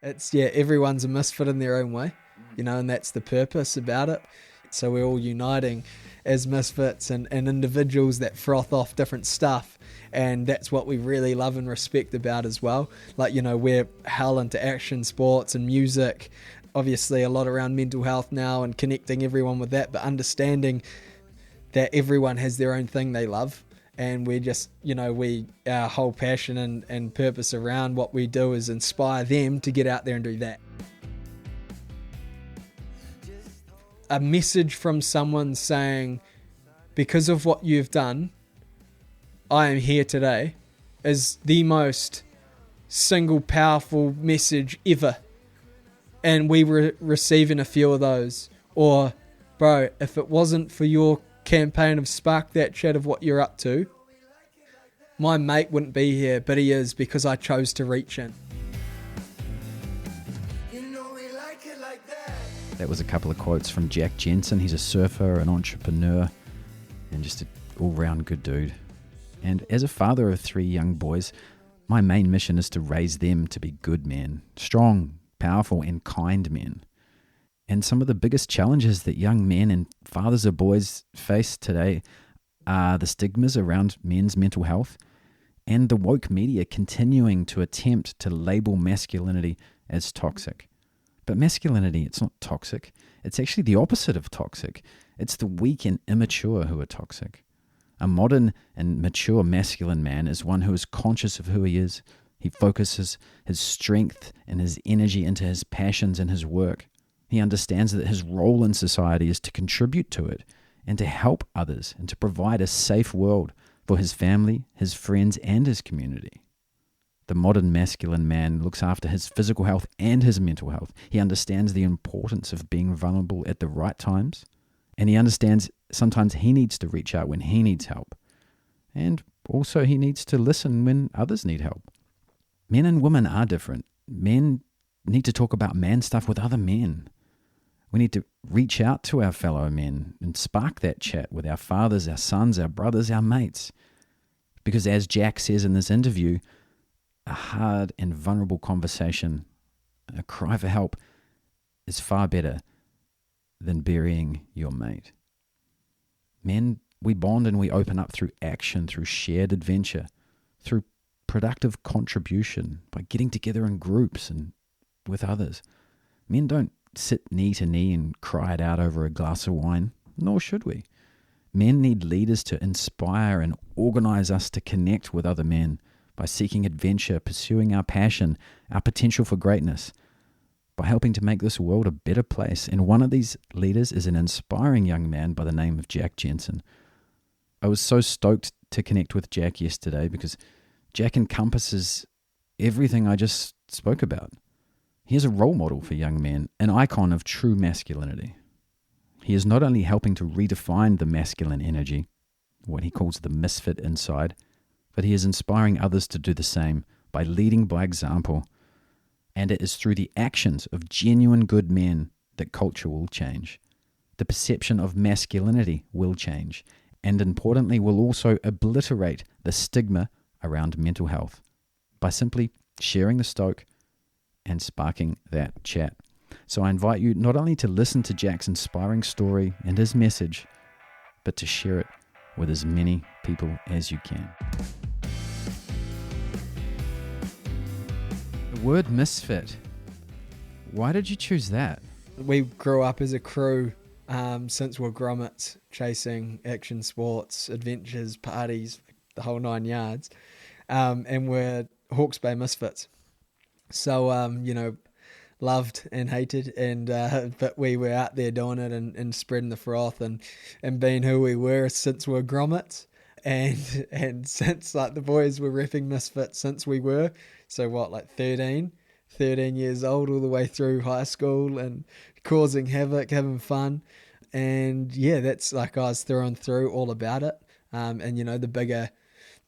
It's, yeah, everyone's a misfit in their own way, and that's the purpose about it. So we're all uniting as misfits and individuals that froth off different stuff. And that's what we really love and respect about as well. Like, we're hell into action sports and music, obviously a lot around mental health now and connecting everyone with that, but understanding that everyone has their own thing they love. And we're just, our whole passion and purpose around what we do is inspire them to get out there and do that. A message from someone saying, because of what you've done, I am here today, is the most single powerful message ever. And we were receiving a few of those. Or, bro, if it wasn't for your campaign of Spark That Chat of what you're up to, my mate wouldn't be here, but he is because I chose to reach in. That was a couple of quotes from Jack Jensen. He's a surfer, an entrepreneur, and just an all-round good dude. And as a father of 3 young boys, my main mission is to raise them to be good men, strong, powerful, and kind men. And some of the biggest challenges that young men and fathers of boys face today are the stigmas around men's mental health and the woke media continuing to attempt to label masculinity as toxic. But masculinity, it's not toxic. It's actually the opposite of toxic. It's the weak and immature who are toxic. A modern and mature masculine man is one who is conscious of who he is. He focuses his strength and his energy into his passions and his work. He understands that his role in society is to contribute to it and to help others and to provide a safe world for his family, his friends, and his community. The modern masculine man looks after his physical health and his mental health. He understands the importance of being vulnerable at the right times, and he understands sometimes he needs to reach out when he needs help, and also he needs to listen when others need help. Men and women are different. Men need to talk about man stuff with other men. We need to reach out to our fellow men and spark that chat with our fathers, our sons, our brothers, our mates. Because as Jack says in this interview, a hard and vulnerable conversation, a cry for help, is far better than burying your mate. Men, we bond and we open up through action, through shared adventure, through productive contribution, by getting together in groups and with others. Men don't sit knee to knee and cry it out over a glass of wine, nor should we. Men need leaders to inspire and organize us to connect with other men by seeking adventure, pursuing our passion, our potential for greatness, by helping to make this world a better place. And one of these leaders is an inspiring young man by the name of Jack Jensen. I was so stoked to connect with Jack yesterday because Jack encompasses everything I just spoke about. He is a role model for young men, an icon of true masculinity. He is not only helping to redefine the masculine energy, what he calls the MiSFiT inside, but he is inspiring others to do the same by leading by example. And it is through the actions of genuine good men that culture will change. The perception of masculinity will change, and importantly will also obliterate the stigma around mental health by simply sharing the stoke and sparking that chat. So I invite you not only to listen to Jack's inspiring story and his message, but to share it with as many people as you can. The word misfit. Why did you choose that? We grew up as a crew since we're grommets, chasing action sports, adventures, parties, the whole 9 yards. And we're Hawke's Bay misfits. So, loved and hated, and but we were out there doing it and spreading the froth and being who we were since we're grommets. And since like the boys were repping misfits since we were, so what, like 13 years old all the way through high school and causing havoc, having fun. And yeah, that's like I was through and through all about it. And the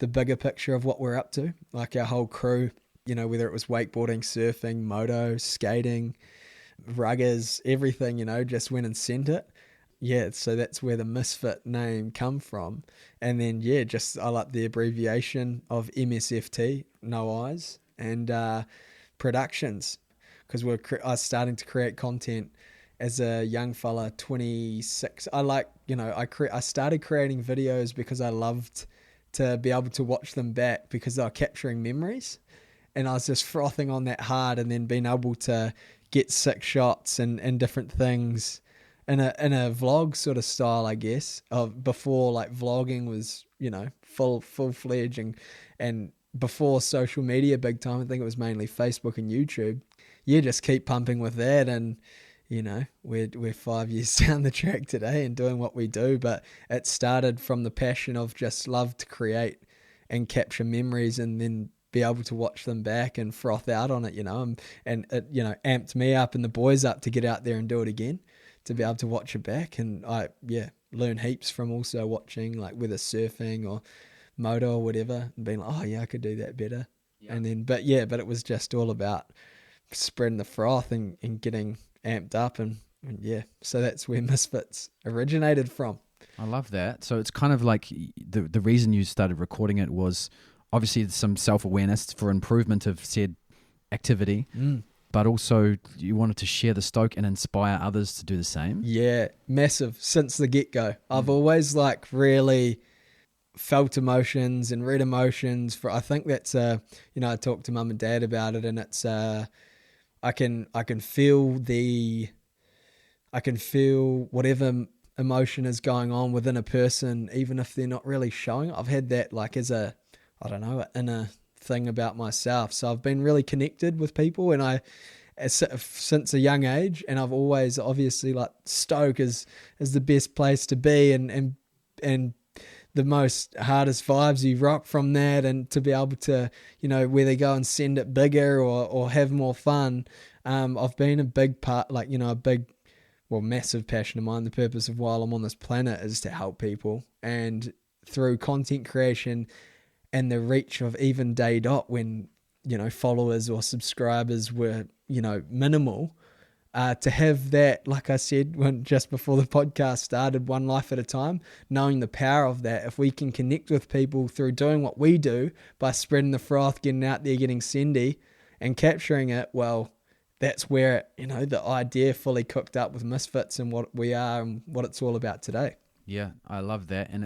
bigger picture of what we're up to, like our whole crew, whether it was wakeboarding, surfing, moto, skating, ruggers, everything, just went and sent it. Yeah, so that's where the MiSFiT name come from. And then, I like the abbreviation of MSFT, no eyes, and Productions, because I was starting to create content as a young fella, 26. I started creating videos because I loved to be able to watch them back because they were capturing memories, and I was just frothing on that hard, and then being able to get sick shots and different things in a vlog sort of style, I guess, of before like vlogging was, full fledged and before social media big time. I think it was mainly Facebook and YouTube. Yeah, just keep pumping with that, and we're 5 years down the track today and doing what we do. But it started from the passion of just love to create and capture memories, and then be able to watch them back and froth out on it, and it, amped me up and the boys up to get out there and do it again, to be able to watch it back. And I learn heaps from also watching, like whether surfing or moto or whatever, and being like, oh yeah, I could do that better. Yeah. And then but it was just all about spreading the froth and getting amped up, and so that's where MiSFiTs originated from. I love that. So it's kind of like the reason you started recording it was obviously some self-awareness for improvement of said activity, but also you wanted to share the stoke and inspire others to do the same. Yeah, massive. Since the get-go, I've always like really felt emotions and read emotions. I think that's I talked to mum and dad about it, and it's I can feel whatever emotion is going on within a person, even if they're not really showing it. I've had that like as an inner thing about myself. So I've been really connected with people, and since a young age, and I've always obviously like stoke is the best place to be, and the most hardest vibes you rock from that, and to be able to, whether go and send it bigger or have more fun. I've been a big part, like, massive passion of mine. The purpose of while I'm on this planet is to help people, and through content creation and the reach of even day dot when, followers or subscribers were, minimal, to have that, like I said, just before the podcast started, one life at a time, knowing the power of that. If we can connect with people through doing what we do by spreading the froth, getting out there, getting sendy and capturing it, well, that's where, the idea fully cooked up with MiSFiTs and what we are and what it's all about today. Yeah, I love that. And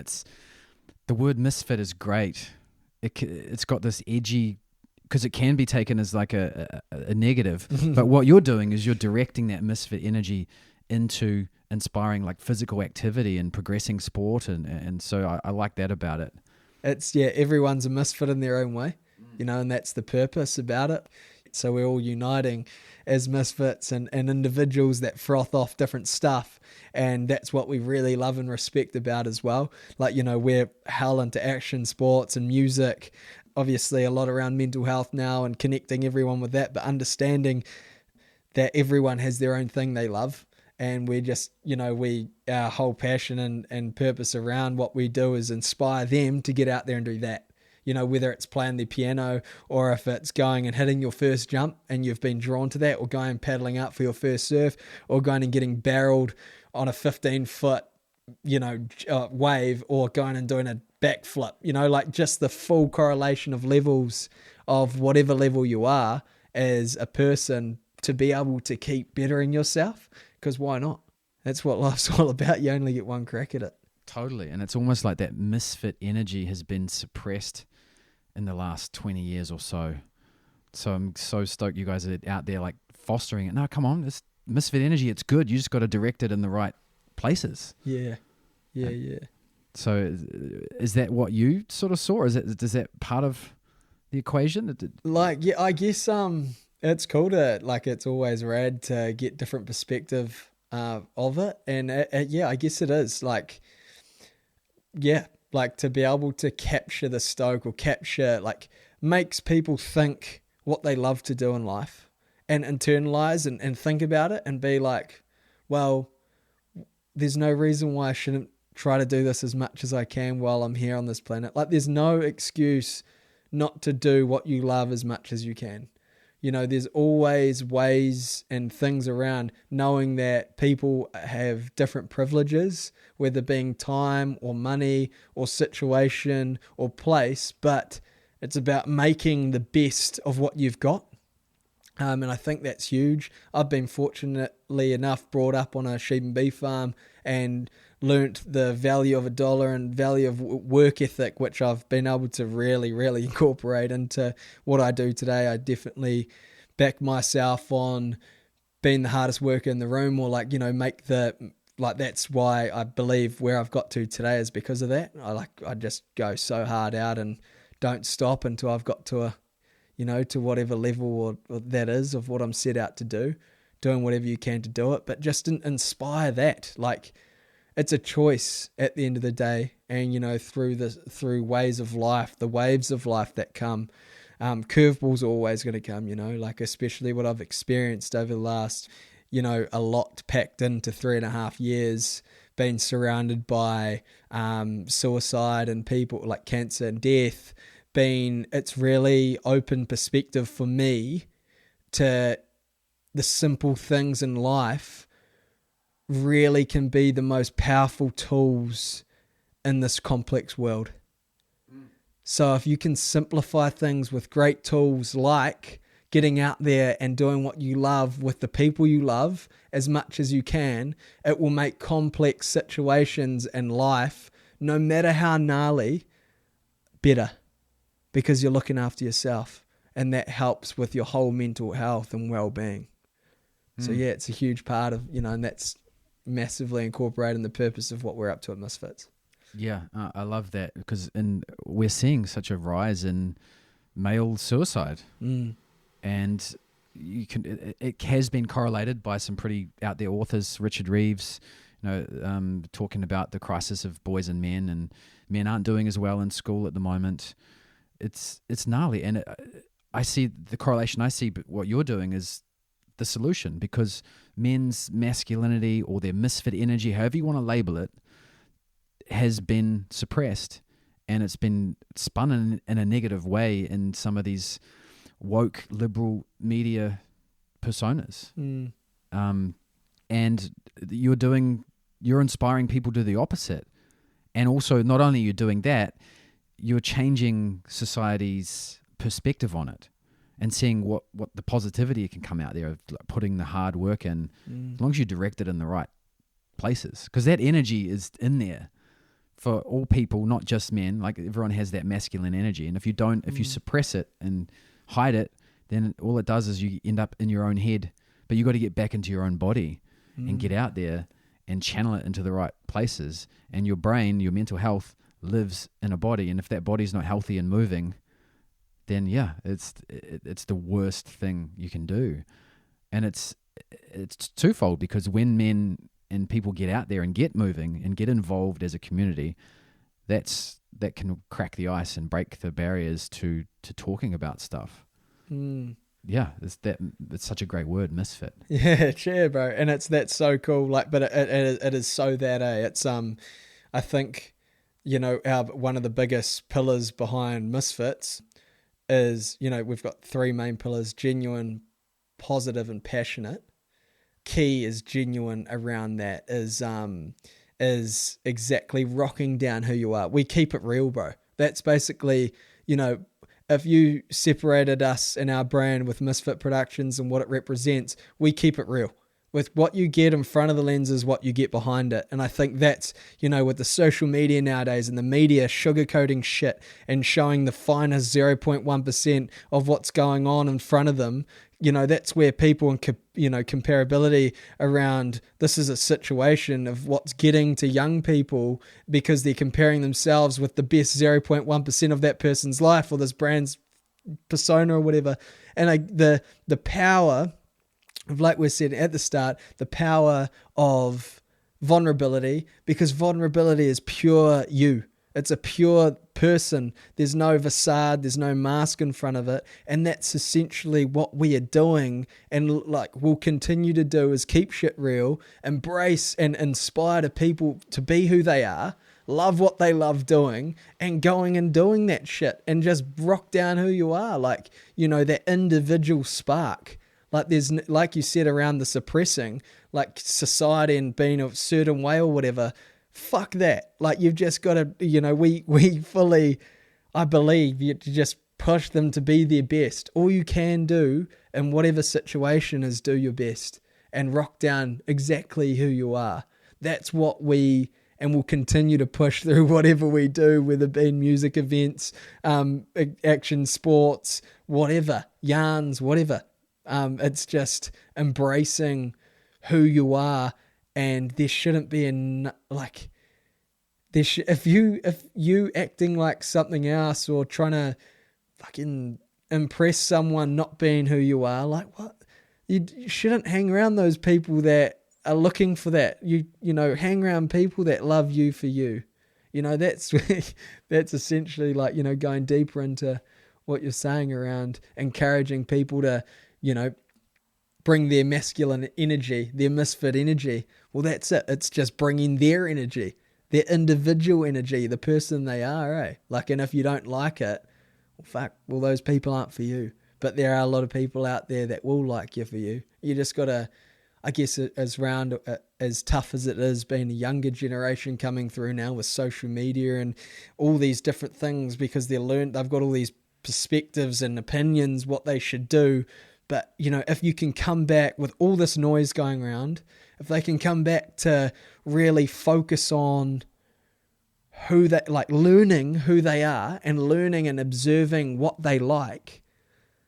the word MiSFiT is great. It's got this edgy, because it can be taken as like a negative, but what you're doing is you're directing that MiSFiT energy into inspiring like physical activity and progressing sport, and so I like that about it. It's everyone's a MiSFiT in their own way, and that's the purpose about it. So we're all uniting as MiSFiTs and individuals that froth off different stuff, and that's what we really love and respect about as well. Like, we're hell into action sports and music, obviously a lot around mental health now and connecting everyone with that, but understanding that everyone has their own thing they love, and we're just, our whole passion and purpose around what we do is inspire them to get out there and do that. Whether it's playing the piano, or if it's going and hitting your first jump and you've been drawn to that, or going and paddling out for your first surf, or going and getting barreled on a 15-foot, wave, or going and doing a backflip, like just the full correlation of levels of whatever level you are as a person, to be able to keep bettering yourself, because why not? That's what life's all about. You only get one crack at it. Totally. And it's almost like that MiSFiT energy has been suppressed in the last 20 years or so. So I'm so stoked you guys are out there like fostering it. No, come on, it's MiSFiT energy. It's good. You just got to direct it in the right places. Yeah. So is that what you sort of saw? Is that part of the equation? I guess it's cool to, like, it's always rad to get different perspective of it. And I guess it is like to be able to capture the stoke, or capture, like, makes people think what they love to do in life and internalize and think about it and be like, well, there's no reason why I shouldn't try to do this as much as I can while I'm here on this planet. Like, there's no excuse not to do what you love as much as you can. There's always ways and things around, knowing that people have different privileges, whether being time or money or situation or place, but it's about making the best of what you've got. And I think that's huge. I've been fortunately enough brought up on a sheep and beef farm and learnt the value of a dollar and value of work ethic, which I've been able to really, really incorporate into what I do today. I definitely back myself on being the hardest worker in the room, or like, that's why I believe where I've got to today is because of that. I just go so hard out and don't stop until I've got to to whatever level or that is of what I'm set out to do, doing whatever you can to do it, but just inspire that. Like, it's a choice at the end of the day. And, through ways of life, the waves of life that come, curveballs are always going to come, like especially what I've experienced over the last, a lot packed into 3.5 years, being surrounded by suicide and people like cancer and death. It's really open perspective for me to the simple things in life really can be the most powerful tools in this complex world. So if you can simplify things with great tools like getting out there and doing what you love with the people you love as much as you can, it will make complex situations in life, no matter how gnarly, better. Because you're looking after yourself, and that helps with your whole mental health and well-being. So yeah, it's a huge part of, and that's massively incorporating the purpose of what we're up to at MiSFiT. Yeah, I love that, because we're seeing such a rise in male suicide, and it has been correlated by some pretty out there authors, Richard Reeves, talking about the crisis of boys and men aren't doing as well in school at the moment. It's gnarly, and I see the correlation. I see what you're doing is the solution, because men's masculinity or their misfit energy, however you want to label it, has been suppressed, and it's been spun in a negative way in some of these woke liberal media personas. And you're inspiring people to do the opposite. And also, not only are you doing that, you're changing society's perspective on it and seeing what the positivity can come out there of putting the hard work in, as long as you direct it in the right places. Because that energy is in there for all people, not just men. Like, everyone has that masculine energy. And if you suppress it and hide it, then all it does is you end up in your own head. But you got to get back into your own body and get out there and channel it into the right places. And your brain, your mental health, lives in a body, and if that body's not healthy and moving, then yeah, it's the worst thing you can do. And it's twofold, because when men and people get out there and get moving and get involved as a community, that can crack the ice and break the barriers to talking about stuff. Yeah, it's such a great word, misfit. Yeah, sure, bro. And that's so cool. Like, but it is so that, it's I think, one of the biggest pillars behind MiSFiT is, we've got 3 main pillars: genuine, positive, and passionate. Key is genuine around that is exactly rocking down who you are. We keep it real, bro. That's basically, if you separated us and our brand with MiSFiT Productions and what it represents, we keep it real. With what you get in front of the lens is what you get behind it. And I think that's, with the social media nowadays and the media sugarcoating shit and showing the finest 0.1% of what's going on in front of them, that's where people and, comparability around this is a situation of what's getting to young people, because they're comparing themselves with the best 0.1% of that person's life or this brand's persona or whatever. And the power, like we said at the start, the power of vulnerability, because vulnerability is pure you. It's a pure person. There's no facade, there's no mask in front of it. And that's essentially what we are doing, and like we'll continue to do, is keep shit real, embrace and inspire the people to be who they are, love what they love doing, and going and doing that shit, and just rock down who you are. Like, that individual spark. Like, there's, like you said, around the suppressing, like society and being a certain way or whatever. Fuck that. Like, you've just got to, we fully, I believe, you just push them to be their best. All you can do in whatever situation is do your best and rock down exactly who you are. That's what we, and we'll continue to push through whatever we do, whether it be music events, action sports, whatever, yarns, whatever. It's just embracing who you are, and there shouldn't be if you acting like something else or trying to fucking impress someone not being who you are, like what? You shouldn't hang around those people that are looking for that. You know, hang around people that love you for you. You know, that's essentially like, you know, going deeper into what you're saying around encouraging people to, you know, bring their masculine energy, their misfit energy. Well, that's it. It's just bringing their energy, their individual energy, the person they are, eh? Like, and if you don't like it, well, fuck, well, those people aren't for you. But there are a lot of people out there that will like you for you. You just got to, I guess, as tough as it is being a younger generation coming through now with social media and all these different things, because they've got all these perspectives and opinions, what they should do. But, you know, if you can come back with all this noise going around, if they can come back to really focus on learning who they are and learning and observing what they like,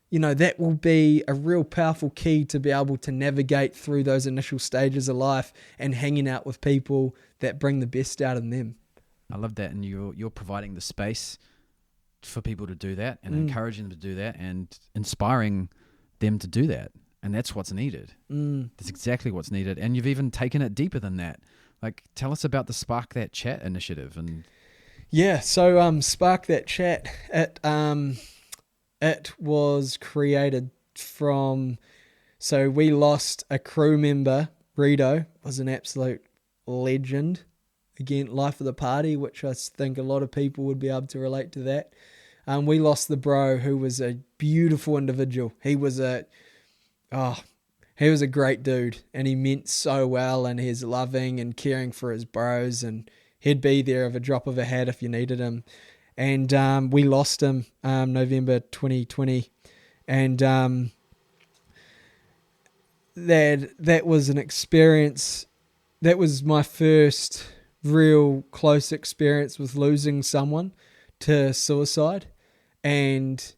you know, that will be a real powerful key to be able to navigate through those initial stages of life and hanging out with people that bring the best out of them. I love that. And you're providing the space for people to do that and encouraging them to do that and inspiring them to do that. And that's what's needed. That's exactly what's needed. And you've even taken it deeper than that. Like, tell us about the Spark That Chat initiative. And yeah, so Spark That Chat, it was created from, so we lost a crew member. Rito was an absolute legend. Again, life of the party, which I think a lot of people would be able to relate to that. We lost the bro, who was a beautiful individual. He was a great dude, and he meant so well, and he's loving and caring for his bros, and he'd be there of a drop of a hat if you needed him. And we lost him November 2020, and that was an experience. That was my first real close experience with losing someone to suicide, and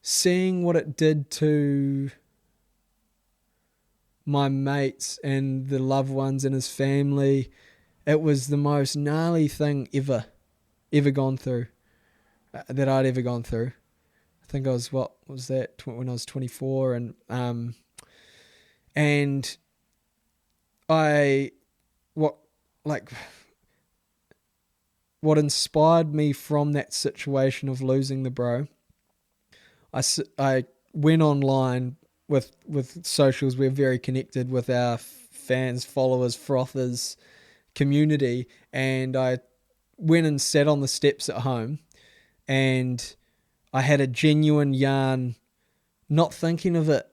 seeing what it did to my mates and the loved ones and his family. It was the most gnarly thing ever gone through, that I'd ever gone through. I think I was, when I was 24, and what inspired me from that situation of losing the bro, I went online with socials. We're very connected with our fans, followers, frothers community, and I went and sat on the steps at home, and I had a genuine yarn, not thinking of it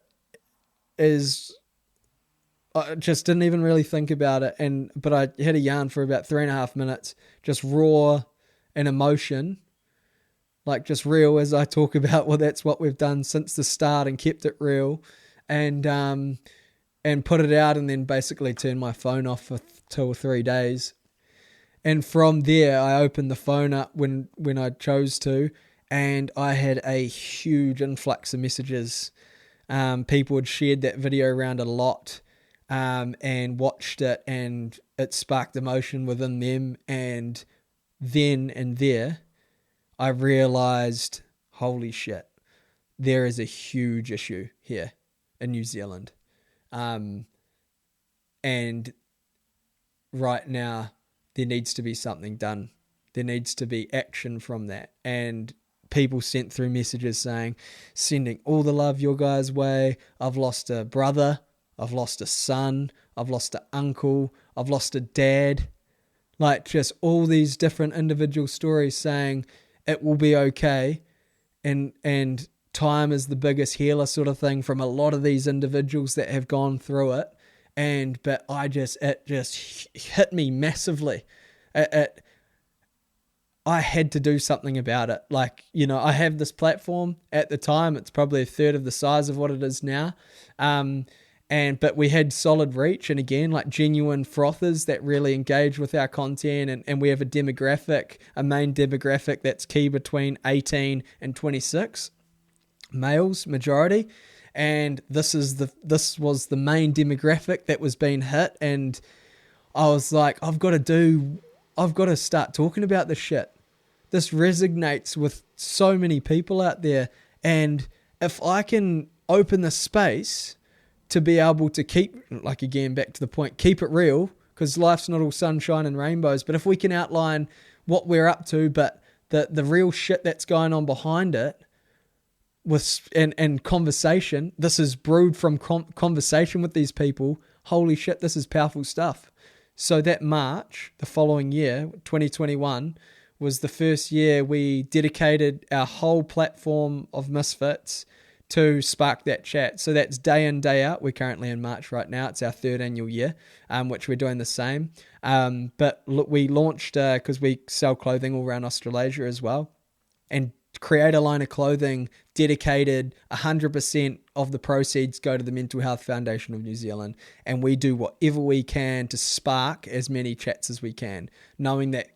as, I just didn't even really think about it, but I had a yarn for about 3.5 minutes, just raw and emotion, like just real, as I talk about. Well, that's what we've done since the start, and kept it real, and put it out, and then basically turned my phone off for 2 or 3 days. And from there, I opened the phone up when I chose to, and I had a huge influx of messages. People had shared that video around a lot, and watched it, and it sparked emotion within them. And then and there, I realized, holy shit, there is a huge issue here in New Zealand. And right now, there needs to be something done. There needs to be action from that. And people sent through messages saying, sending all the love your guys' way. I've lost a brother. I've lost a son. I've lost an uncle. I've lost a dad. Like, just all these different individual stories saying it will be okay. And time is the biggest healer, sort of thing, from a lot of these individuals that have gone through it. But it just hit me massively. I had to do something about it. Like, I have this platform at the time. It's probably a third of the size of what it is now. But we had solid reach, and again, like genuine frothers that really engage with our content. And we have a main demographic that's key between 18 and 26, males, majority. And this was the main demographic that was being hit. And I was like, I've got to start talking about this shit. This resonates with so many people out there. And if I can open the space to be able to keep, like again, back to the point, keep it real, because life's not all sunshine and rainbows. But if we can outline what we're up to, but the real shit that's going on behind it, and conversation, this is brewed from conversation with these people. Holy shit, this is powerful stuff. So that March, the following year, 2021, was the first year we dedicated our whole platform of MiSFiTs to Spark That Chat. So that's day in, day out. We're currently in March right now. It's our third annual year, which we're doing the same. But look, we launched, because we sell clothing all around Australasia as well, and create a line of clothing dedicated 100% of the proceeds go to the Mental Health Foundation of New Zealand. And we do whatever we can to spark as many chats as we can, knowing that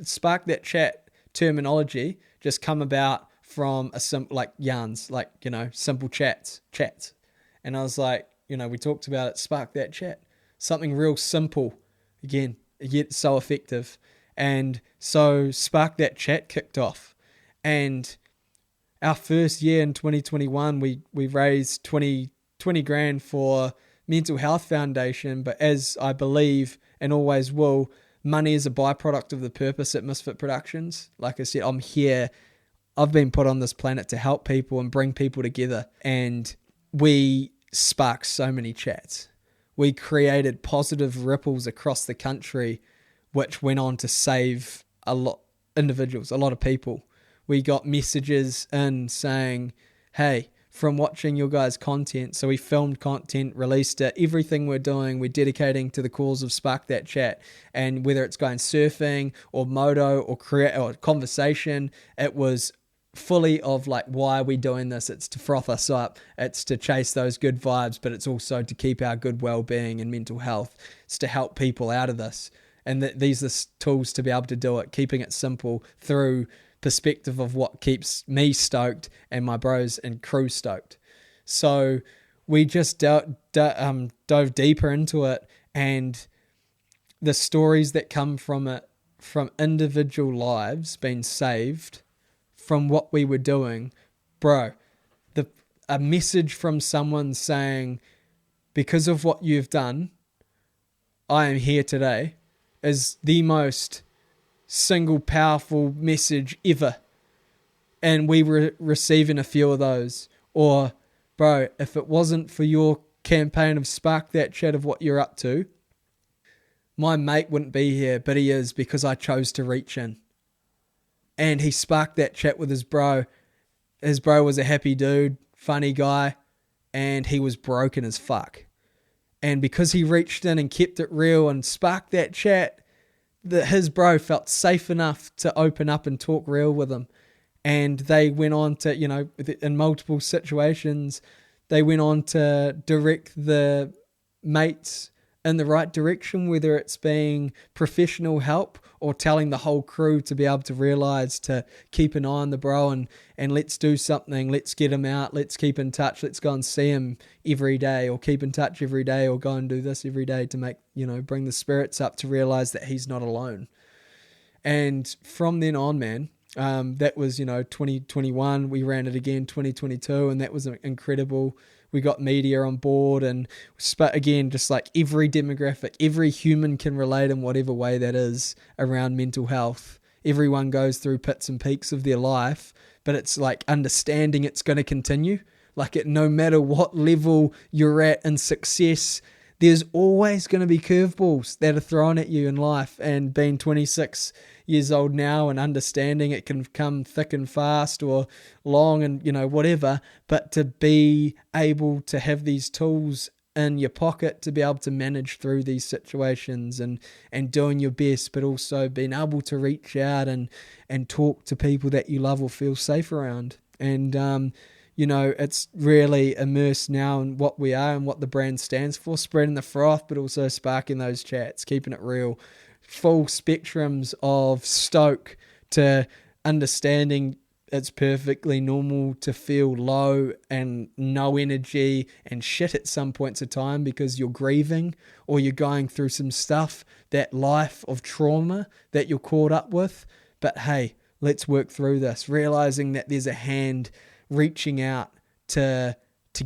Spark That Chat terminology just come about from yarns, simple chats. And I was like, we talked about it, Spark That Chat, something real simple, again, yet so effective. And so Spark That Chat kicked off. And our first year in 2021, we raised 20 grand for Mental Health Foundation. But as I believe and always will, money is a byproduct of the purpose at MiSFiT Productions. Like I said, I'm here. I've been put on this planet to help people and bring people together. And we sparked so many chats. We created positive ripples across the country, which went on to save a lot of people. We got messages in saying, hey, from watching your guys' content, so we filmed content, released it, everything we're doing, we're dedicating to the cause of Spark That Chat. And whether it's going surfing or moto or conversation, it was fully of like, why are we doing this? It's to froth us up. It's to chase those good vibes, but it's also to keep our good well-being and mental health. It's to help people out of this. And these are tools to be able to do it, keeping it simple through perspective of what keeps me stoked and my bros and crew stoked. So we just dove deeper into it, and the stories that come from it, from individual lives being saved from what we were doing, bro, a message from someone saying, because of what you've done, I am here today, is the most single powerful message ever. And we were receiving a few of those. Or, bro, if it wasn't for your campaign of Spark That Chat of what you're up to, my mate wouldn't be here, but he is, because I chose to reach in. And he sparked that chat with his bro. His bro was a happy dude, funny guy, and he was broken as fuck. And because he reached in and kept it real and sparked that chat, his bro felt safe enough to open up and talk real with him. And they went on to, in multiple situations, they went on to direct the mates in the right direction, whether it's being professional help or telling the whole crew to be able to realize to keep an eye on the bro and let's do something, let's get him out, let's keep in touch, let's go and see him every day, or keep in touch every day, or go and do this every day to make, bring the spirits up to realize that he's not alone. And from then on, man, that was, 2021, we ran it again 2022, and that was incredible. We got media on board, and again, just like every demographic, every human can relate in whatever way that is around mental health. Everyone goes through pits and peaks of their life, but it's like understanding it's going to continue. Like no matter what level you're at in success, there's always going to be curveballs that are thrown at you in life. And being 26 years old now and understanding it can come thick and fast or long and, whatever. But to be able to have these tools in your pocket to be able to manage through these situations, and doing your best, but also being able to reach out and talk to people that you love or feel safe around. And it's really immersed now in what we are and what the brand stands for, spreading the froth, but also sparking those chats, keeping it real, full spectrums of stoke to understanding it's perfectly normal to feel low and no energy and shit at some points of time because you're grieving or you're going through some stuff, that life of trauma that you're caught up with. But hey, let's work through this, realizing that there's a hand reaching out to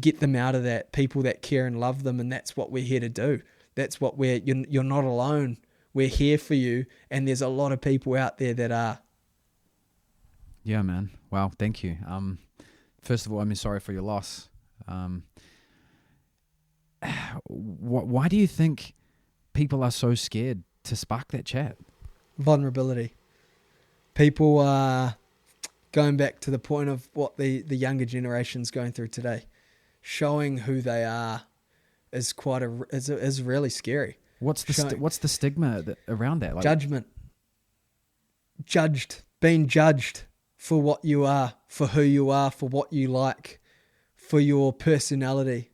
get them out of that, people that care and love them, and that's what we're here to do. That's what you're not alone. We're here for you, and there's a lot of people out there that are. Yeah, man. Wow, thank you. First of all, I'm sorry for your loss. Why do you think people are so scared to spark that chat? Vulnerability. People are going back to the point of what the younger generation's going through today. Showing who they are is is really scary. What's the stigma around that? Like, judgment. Being judged for what you are, for who you are, for what you like, for your personality.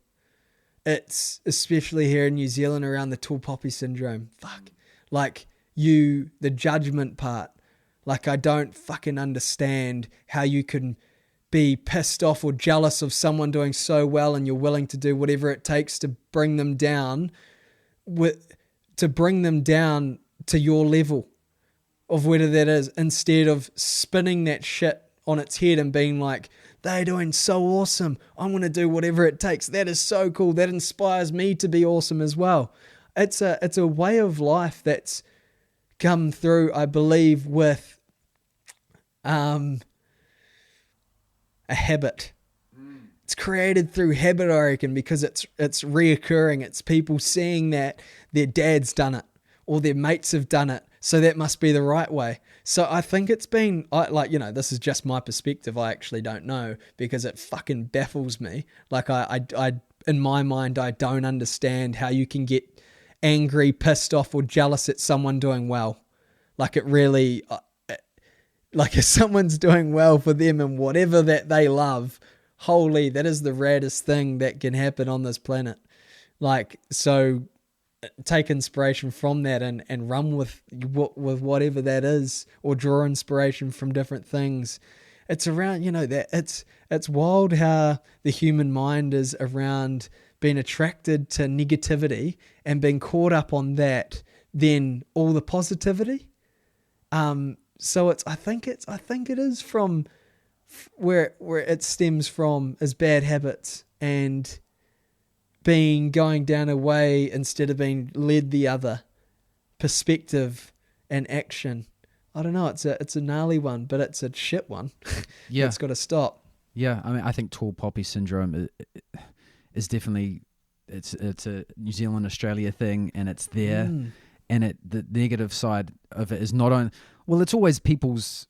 It's especially here in New Zealand around the tall poppy syndrome. Fuck. Like the judgment part. Like, I don't fucking understand how you can be pissed off or jealous of someone doing so well and you're willing to do whatever it takes to bring them down to your level of whether that is, instead of spinning that shit on its head and being like, they're doing so awesome, I'm going to do whatever it takes. That is so cool. That inspires me to be awesome as well. It's a way of life that's come through, I believe, with a habit. It's created through habit, I reckon, because it's reoccurring. It's people seeing that their dad's done it or their mates have done it, so that must be the right way. So I think it's been, this is just my perspective. I actually don't know, because it fucking baffles me. Like, I in my mind, I don't understand how you can get angry, pissed off, or jealous at someone doing well. Like, it really, like, if someone's doing well for them and whatever that they love, holy, that is the raddest thing that can happen on this planet. Like, so take inspiration from that and run with whatever that is, or draw inspiration from different things. It's around, that it's wild how the human mind is around being attracted to negativity and being caught up on that, then all the positivity. So I think it is from where it stems from is bad habits and going down a way instead of being led the other, perspective and action. I don't know. It's a gnarly one, but it's a shit one. Yeah, it's got to stop. Yeah, I mean, I think tall poppy syndrome is definitely it's a New Zealand Australia thing, and it's there. And the negative side of it is not only, well, it's always people's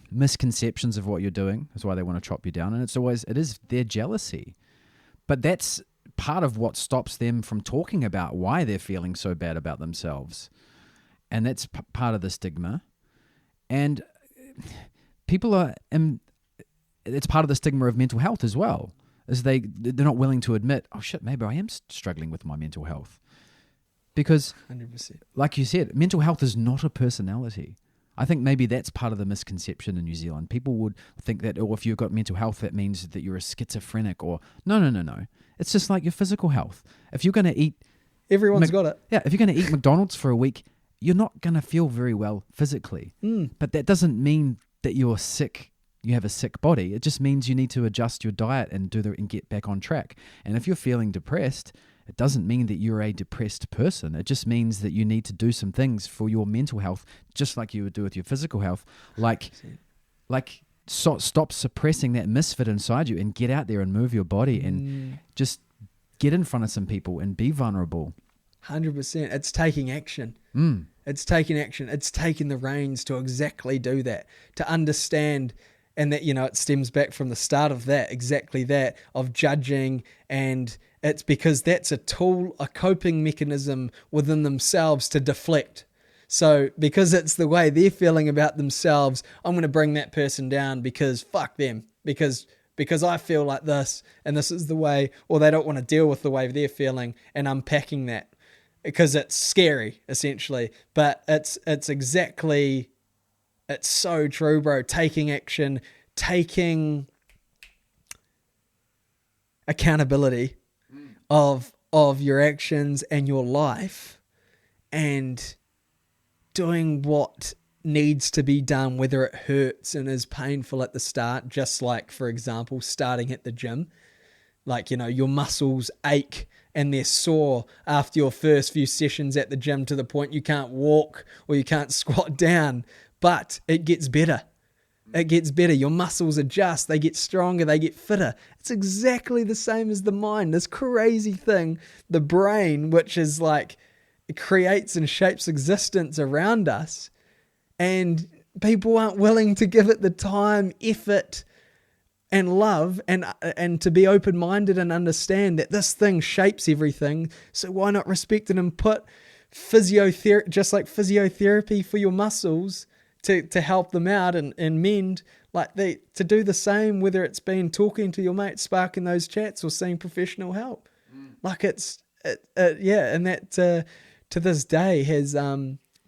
misconceptions of what you're doing. That's why they want to chop you down, and it is their jealousy. But that's part of what stops them from talking about why they're feeling so bad about themselves. And that's part of the stigma. And people it's part of the stigma of mental health as well, is they're not willing to admit, oh shit, maybe I am struggling with my mental health. Because 100%. Like you said, mental health is not a personality. I think maybe that's part of the misconception in New Zealand. People would think that, if you've got mental health, that means that you're a schizophrenic, or no. It's just like your physical health. If you're going to eat... Everyone's got it. Yeah, if you're going to eat McDonald's for a week, you're not going to feel very well physically. But that doesn't mean that you're sick, you have a sick body. It just means you need to adjust your diet and and get back on track. And if you're feeling depressed, it doesn't mean that you're a depressed person. It just means that you need to do some things for your mental health, just like you would do with your physical health. Stop suppressing that MiSFiT inside you and get out there and move your body and just get in front of some people and be vulnerable. 100%. It's taking action. It's taking action. It's taking the reins to exactly do that, to understand And that, it stems back from the start of that, exactly that, of judging. And it's because that's a tool, a coping mechanism within themselves to deflect. So because it's the way they're feeling about themselves, I'm going to bring that person down because fuck them, because I feel like this and this is the way, or they don't want to deal with the way they're feeling, and unpacking that because it's scary essentially. But it's so true, bro. Taking action, taking accountability of your actions and your life, and doing what needs to be done, whether it hurts and is painful at the start, just like, for example, starting at the gym. Like, your muscles ache and they're sore after your first few sessions at the gym to the point you can't walk or you can't squat down. But it gets better. It gets better. Your muscles adjust. They get stronger. They get fitter. It's exactly the same as the mind. This crazy thing, the brain, which is like, it creates and shapes existence around us. And people aren't willing to give it the time, effort, and love, and to be open-minded and understand that this thing shapes everything. So why not respect it and put physiotherapy, just like physiotherapy for your muscles, to help them out and mend, to do the same, whether it's been talking to your mate, sparking those chats, or seeing professional help. Like and that to this day has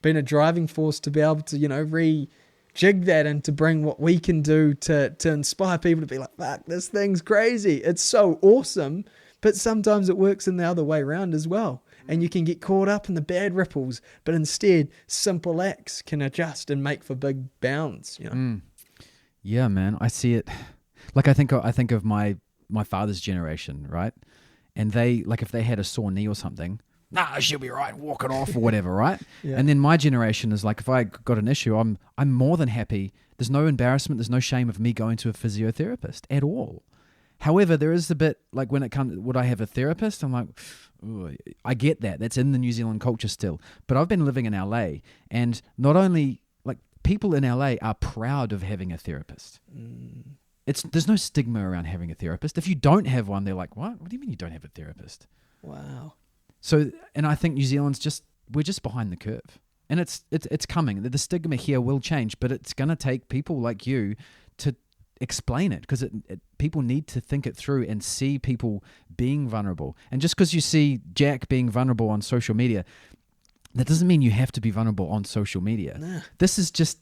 been a driving force to be able to rejig that and to bring what we can do to inspire people to be like, fuck, this thing's crazy. It's so awesome. But sometimes it works in the other way around as well. And you can get caught up in the bad ripples, but instead simple acts can adjust and make for big bounds. Yeah, man, I see it. Like I think of my father's generation, right? And they, like, if they had a sore knee or something, she'll be right, walk it off or whatever, right? Yeah. And then my generation is like, if I got an issue, I'm more than happy. There's no embarrassment, there's no shame of me going to a physiotherapist at all. However, there is a bit like when it comes, would I have a therapist? I'm like, ooh, I get that. That's in the New Zealand culture still. But I've been living in LA, and not only, like, people in LA are proud of having a therapist. There's no stigma around having a therapist. If you don't have one, they're like, what? What do you mean you don't have a therapist? Wow. So, and I think New Zealand's we're just behind the curve. And it's coming. The stigma here will change, but it's going to take people like you to explain it, because people need to think it through and see people being vulnerable. And just because you see Jack being vulnerable on social media, that doesn't mean you have to be vulnerable on social media. Nah. This is just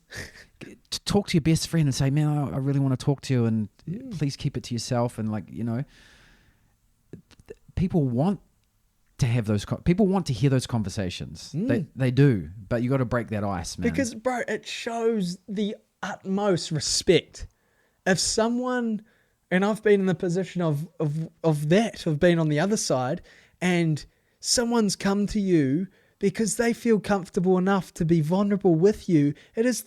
to talk to your best friend and say, man, I really want to talk to you, and please keep it to yourself. And people want to have those. People want to hear those conversations. They do, but you got to break that ice, man. Because, bro, it shows the utmost respect. If someone, and I've been in the position of being on the other side, and someone's come to you because they feel comfortable enough to be vulnerable with you, it's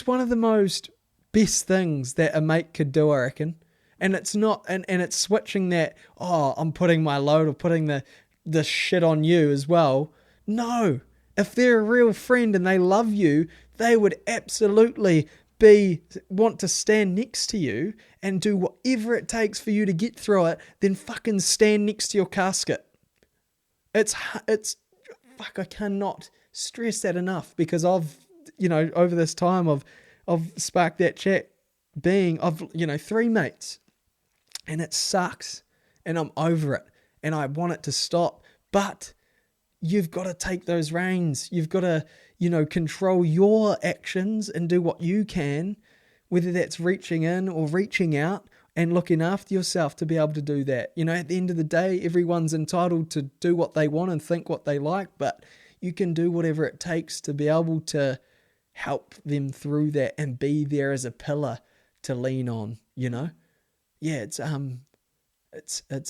one of the most best things that a mate could do, I reckon. And it's not, and it's switching that, I'm putting my load or putting the shit on you as well. No, if they're a real friend and they love you, they would absolutely want to stand next to you and do whatever it takes for you to get through it, then fucking stand next to your casket. It's fuck, I cannot stress that enough, because I've, over this time of Spark That Chat being, I've, 3 mates, and it sucks, and I'm over it, and I want it to stop, but you've got to take those reins. You've got to, control your actions and do what you can, whether that's reaching in or reaching out and looking after yourself to be able to do that. At the end of the day, everyone's entitled to do what they want and think what they like, but you can do whatever it takes to be able to help them through that and be there as a pillar to lean on, Yeah, it's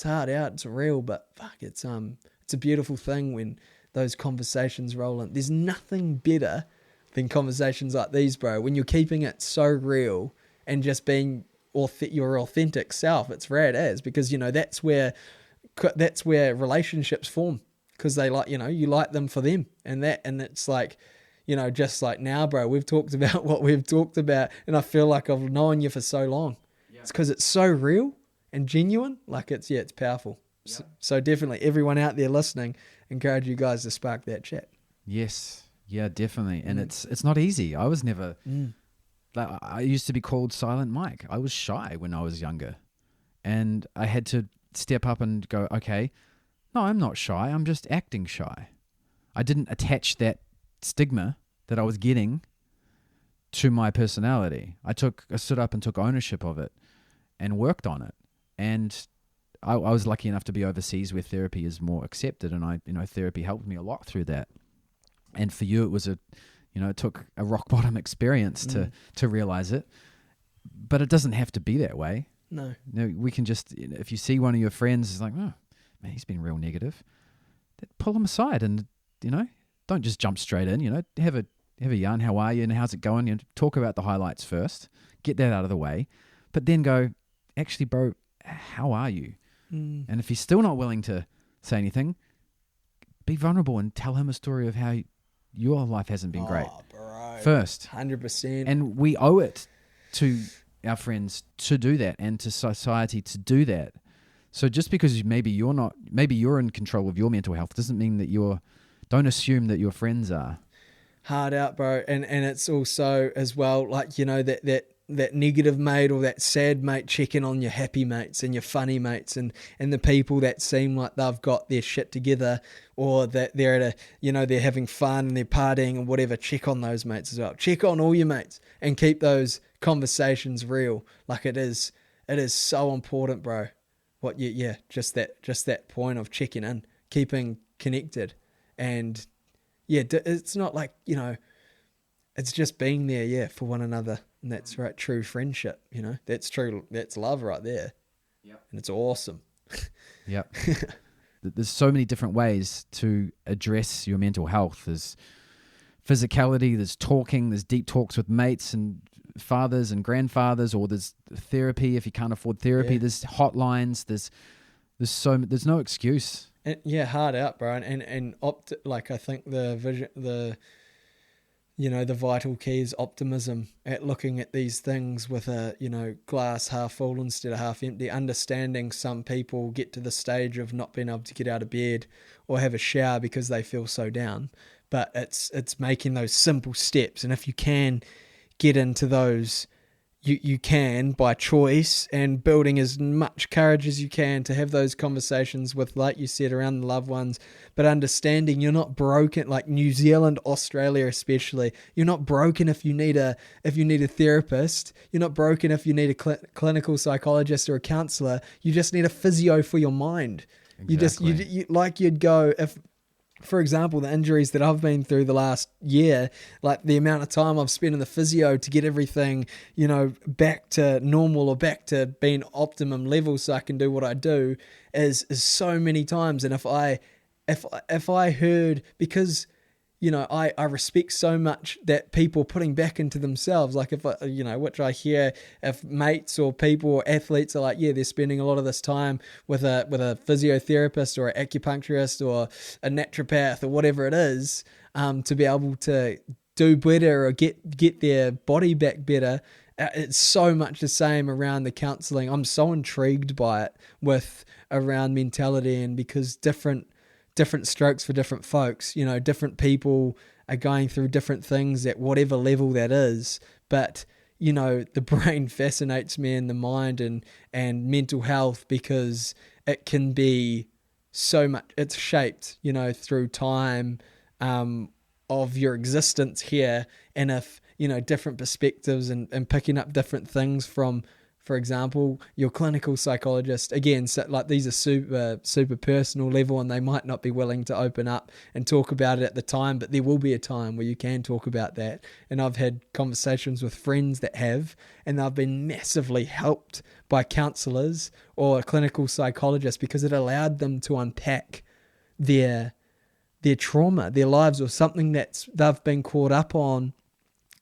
hard out, it's real, but fuck, it's a beautiful thing when those conversations roll in. There's nothing better than conversations like these, bro, when you're keeping it so real and just being your authentic self. It's rad as, because that's where relationships form, because they like, you like them for them, and it's like, you know, just like now, bro, we've talked about what we've talked about, and I feel like I've known you for so long. Yeah. It's because it's so real and genuine. Like it's powerful. Yeah. So definitely everyone out there listening, encourage you guys to spark that chat. Yes. Yeah, definitely. And it's not easy. I was never, like, I used to be called Silent Mike. I was shy when I was younger, and I had to step up and go, okay, no, I'm not shy. I'm just acting shy. I didn't attach that stigma that I was getting to my personality. I stood up and took ownership of it and worked on it. And I was lucky enough to be overseas where therapy is more accepted, and therapy helped me a lot through that. And for you, it was it took a rock bottom experience to realize it, but it doesn't have to be that way. No, we can just, if you see one of your friends is like, oh man, he's been real negative, pull him aside and, don't just jump straight in, have a yarn. How are you? And how's it going? Talk about the highlights first, get that out of the way, but then go, actually, bro, how are you? And if he's still not willing to say anything, be vulnerable and tell him a story of how your life hasn't been great. Bro, first. 100%. And we owe it to our friends to do that, and to society to do that. So just because maybe you're in control of your mental health doesn't mean that don't assume that your friends are. Hard out, bro. And it's also as well, like, that negative mate or that sad mate, check in on your happy mates and your funny mates and the people that seem like they've got their shit together, or that they're at they're having fun and they're partying and whatever. Check on those mates as well. Check on all your mates and keep those conversations real. Like it is so important, bro. Just that point of checking in, keeping connected. And it's not like, it's just being there, for one another. And that's right, true friendship, that's true. That's love right there. Yep. And it's awesome. Yep. There's so many different ways to address your mental health. There's physicality, there's talking, there's deep talks with mates and fathers and grandfathers, or there's therapy if you can't afford therapy. There's hotlines, there's no excuse. And, hard out, bro. And I think the vision, the vital key is optimism, at looking at these things with a, glass half full instead of half empty. Understanding some people get to the stage of not being able to get out of bed or have a shower because they feel so down. But it's making those simple steps. And if you can get into those, you can by choice, and building as much courage as you can to have those conversations with, like you said, around the loved ones, but understanding you're not broken. Like New Zealand, Australia especially, you're not broken if you need a therapist. You're not broken if you need a clinical psychologist or a counselor. You just need a physio for your mind. Exactly. You like you'd go if, for example, the injuries that I've been through the last year, like the amount of time I've spent in the physio to get everything, back to normal or back to being optimum level so I can do what I do is so many times. And if I heard, because, I respect so much that people putting back into themselves, like if which I hear, if mates or people or athletes are like, they're spending a lot of this time with a physiotherapist or an acupuncturist or a naturopath or whatever it is, to be able to do better or get their body back better. It's so much the same around the counselling. I'm so intrigued by it with around mentality, and because different strokes for different folks, different people are going through different things at whatever level that is. But, the brain fascinates me, and the mind and mental health, because it can be so much, it's shaped, through time, of your existence here. And if, different perspectives and picking up different things from, for example, your clinical psychologist, again, so like these are super personal level, and they might not be willing to open up and talk about it at the time, but there will be a time where you can talk about that. And I've had conversations with friends that have, and they've been massively helped by counsellors or a clinical psychologist, because it allowed them to unpack their trauma, their lives, or something they've been caught up on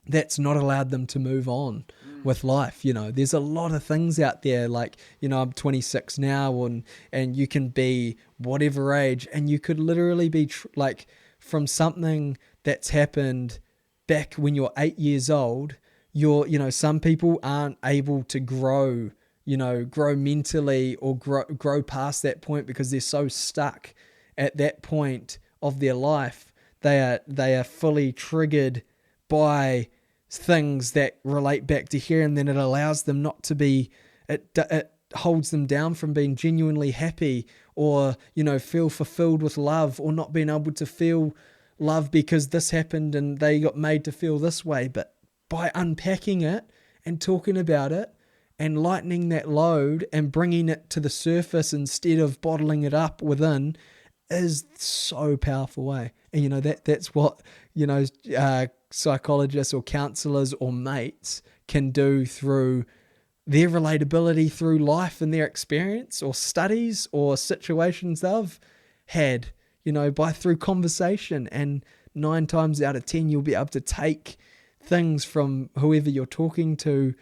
that's not allowed them to move on with life. There's a lot of things out there, like, I'm 26 now, and you can be whatever age, and you could literally be like from something that's happened back when you're 8 years old, some people aren't able to grow mentally or grow past that point because they're so stuck at that point of their life. They are fully triggered by things that relate back to here, and then it allows them not to be, it holds them down from being genuinely happy or, feel fulfilled with love, or not being able to feel love because this happened and they got made to feel this way. But by unpacking it and talking about it and lightening that load and bringing it to the surface instead of bottling it up within is so powerful way. And that's what psychologists or counselors or mates can do through their relatability through life and their experience or studies or situations they've had, through conversation. And 9 times out of 10 you'll be able to take things from whoever you're talking to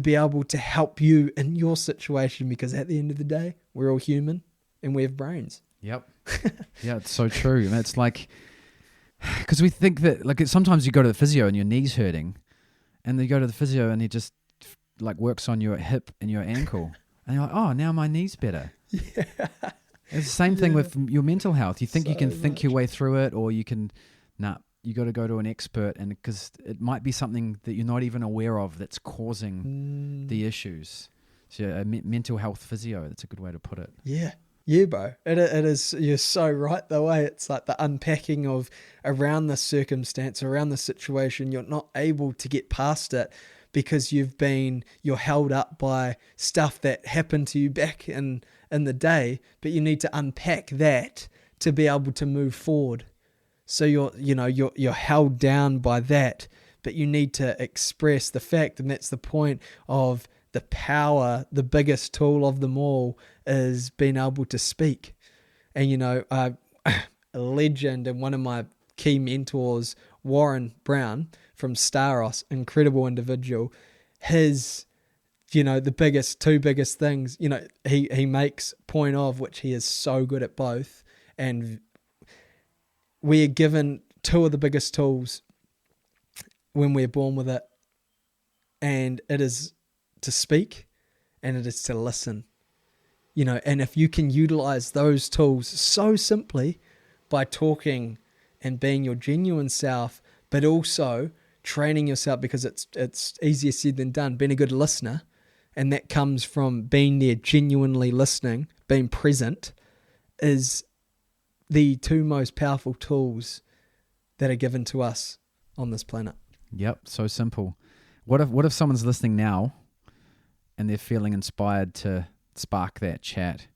be able to help you in your situation, because at the end of the day we're all human and we have brains. Yep. Yeah, it's so true. And it's like, because we think that sometimes you go to the physio and your knee's hurting, and you go to the physio and he just works on your hip and your ankle, and you're like, oh, now my knee's better. Yeah. It's the same thing with your mental health. You think you can think your way through it, or you can, you got to go to an expert, and because it might be something that you're not even aware of that's causing the issues. So a mental health physio, that's a good way to put it. Yeah. Yeah, bro. It is. You're so right. The way it's like the unpacking of around the circumstance, around the situation, you're not able to get past it because you're held up by stuff that happened to you back in the day. But you need to unpack that to be able to move forward. So you're held down by that, but you need to express the fact, and that's the point of the power. The biggest tool of them all is being able to speak. And a legend and one of my key mentors, Warren Brown from Staros, incredible individual. His, the two biggest things, he makes point of, which he is so good at both, and we are given 2 of the biggest tools when we're born with it, and it is to speak and it is to listen. And if you can utilize those tools so simply by talking and being your genuine self, but also training yourself, because it's easier said than done, being a good listener, and that comes from being there, genuinely listening, being present, is the 2 most powerful tools that are given to us on this planet. Yep, so simple. What if someone's listening now and they're feeling inspired to spark that chat,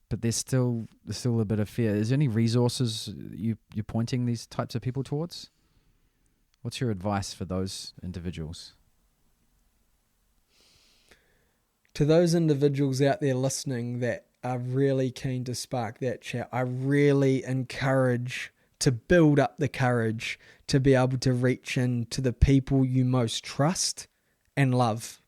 but there's still a bit of fear? Is there any resources you're pointing these types of people towards? What's your advice for those individuals? To those individuals out there listening that are really keen to spark that chat, I really encourage to build up the courage to be able to reach into the people you most trust and love.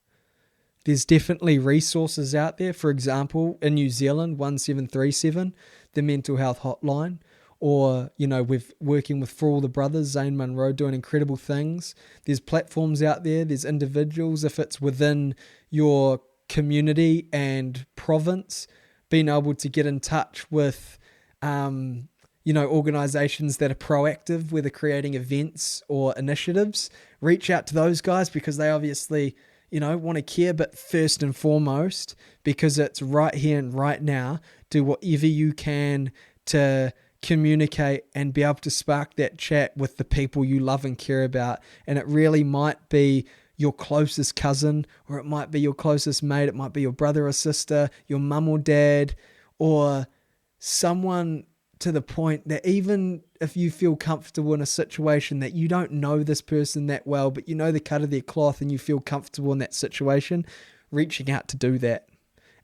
There's definitely resources out there. For example, in New Zealand, 1737, the mental health hotline, or, we're working with For All the Brothers, Zane Munro, doing incredible things. There's platforms out there. There's individuals, if it's within your community and province, being able to get in touch with, organizations that are proactive, whether creating events or initiatives. Reach out to those guys, because they obviously, want to care. But first and foremost, because it's right here and right now, do whatever you can to communicate and be able to spark that chat with the people you love and care about. And it really might be your closest cousin, or it might be your closest mate, it might be your brother or sister, your mum or dad, or someone to the point that even if you feel comfortable in a situation that you don't know this person that well, but you know the cut of their cloth and you feel comfortable in that situation, reaching out to do that.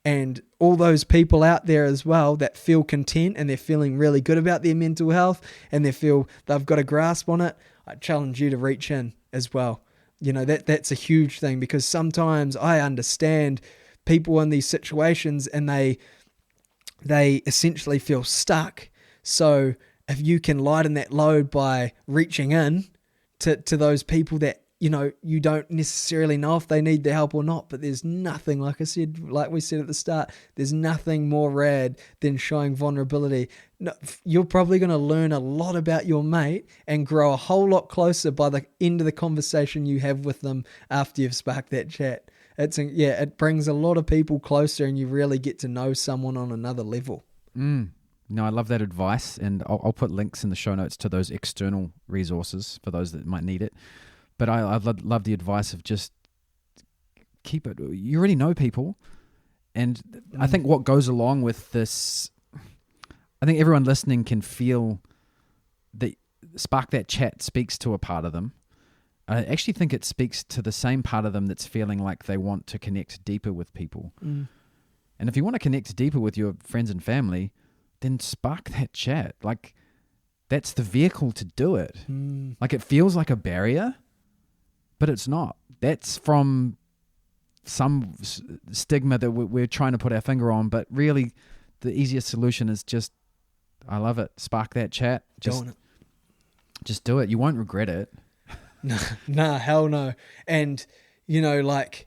And all those people out there as well that feel content and they're feeling really good about their mental health and they feel they've got a grasp on it, I challenge you to reach in as well. That's a huge thing, because sometimes I understand people in these situations and they essentially feel stuck. So if you can lighten that load by reaching in to those people that, you know, you don't necessarily know if they need the help or not, but there's nothing, like we said at the start, there's nothing more rad than showing vulnerability. No, you're probably going to learn a lot about your mate and grow a whole lot closer by the end of the conversation you have with them after you've sparked that chat. It brings a lot of people closer, and you really get to know someone on another level. No, I love that advice, and I'll put links in the show notes to those external resources for those that might need it. But I love the advice of just keep it. You already know people. And I think what goes along with this, I think everyone listening can feel that Spark That Chat speaks to a part of them. I actually think it speaks to the same part of them that's feeling like they want to connect deeper with people. And if you want to connect deeper with your friends and family, then Spark That Chat. Like, that's the vehicle to do it. Like, it feels like a barrier, but it's not. That's from some stigma that we're trying to put our finger on, but really the easiest solution is just, I love it, spark that chat. Just do it. You won't regret it. Nah, hell no. And, you know, like,